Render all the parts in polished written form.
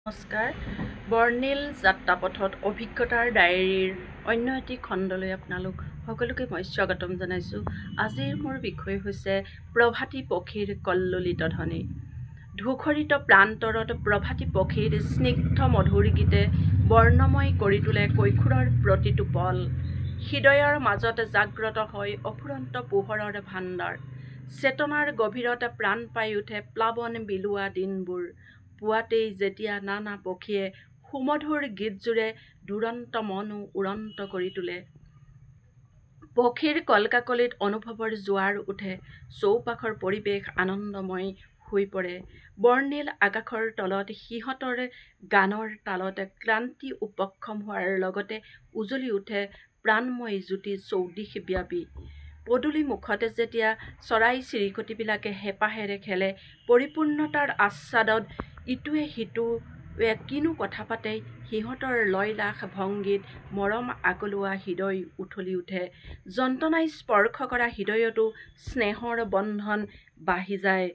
নমস্কাৰ। বৰ্ণিল যাত্ৰাপথত অভিজ্ঞতাৰ ডায়েৰীৰ অন্য এটি খণ্ডলৈ আপোনালোক সকলোকে মই স্বাগতম জনাইছোঁ। আজিৰ মোৰ বিষয় হৈছে প্ৰভাতী পক্ষীৰ কল্লোলিত ধ্বনি। ধূসৰিত প্ৰান্তৰত প্ৰভাতী পক্ষীৰ স্নিগ্ধ মধুৰ গীতে বৰ্ণময় কৰি তোলে কৈশোৰৰ প্ৰতিটো পল। হৃদয়ৰ মাজত জাগ্ৰত হয় অফুৰন্ত পোহৰৰ ভাণ্ডাৰ। চেতনাৰ গভীৰত প্ৰাণ পাই উঠে প্লাৱন বিলোৱা দিনবোৰ। পুৱাতেই যেতিয়া নানা পক্ষীয়ে সুমধুৰ গীতযোৰে দুৰন্ত মনো উৰন্ত কৰি তোলে। পক্ষীৰ কলকাকলিত অনুভৱৰ জোৱাৰ উঠে, চৌপাশৰ পৰিৱেশ আনন্দময় হৈ পৰে। বৰ্ণিল আকাশৰ তলত সিহঁতৰ গানৰ তালত ক্লান্তি উপশম হোৱাৰ লগতে উজলি উঠে প্ৰাণময় জ্যোতি চৌদিশ ব্যাপী। পদূলি মুখতে যেতিয়া চৰাই চিৰিকটিবিলাকে হেঁপাহেৰে খেলে, পৰিপূৰ্ণতাৰ আস্বাদত ইটোৱে সিটোৱে কিনো কথা পাতে, সিহঁতৰ লয়লাস ভংগীত মৰম আগলোৱা হৃদয় উঠলি উঠে। যন্ত্ৰণাই স্পৰ্শ কৰা হৃদয়তো স্নেহৰ বন্ধন বাঢ়ি যায়।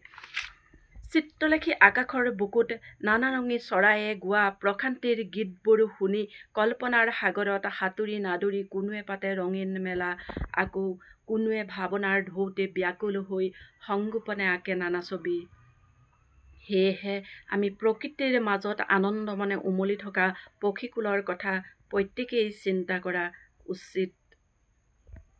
চিত্ৰলেখী আকাশৰ বুকুত নানাৰঙী চৰায়ে গোৱা প্ৰশান্তিৰ গীতবোৰ শুনি কল্পনাৰ সাগৰত সাঁতুৰি নাদুৰি কোনোৱে পাতে ৰঙীন মেলা, আকৌ কোনোৱে ভাৱনাৰ ঢৌতে ব্যাকুল হৈ সংগোপনে আঁকে নানা ছবি। সেয়েহে আমি প্ৰকৃতিৰ মাজত আনন্দমনে উমলি থকা পক্ষীকুলৰ কথা প্ৰত্যেকেই চিন্তা কৰা উচিত।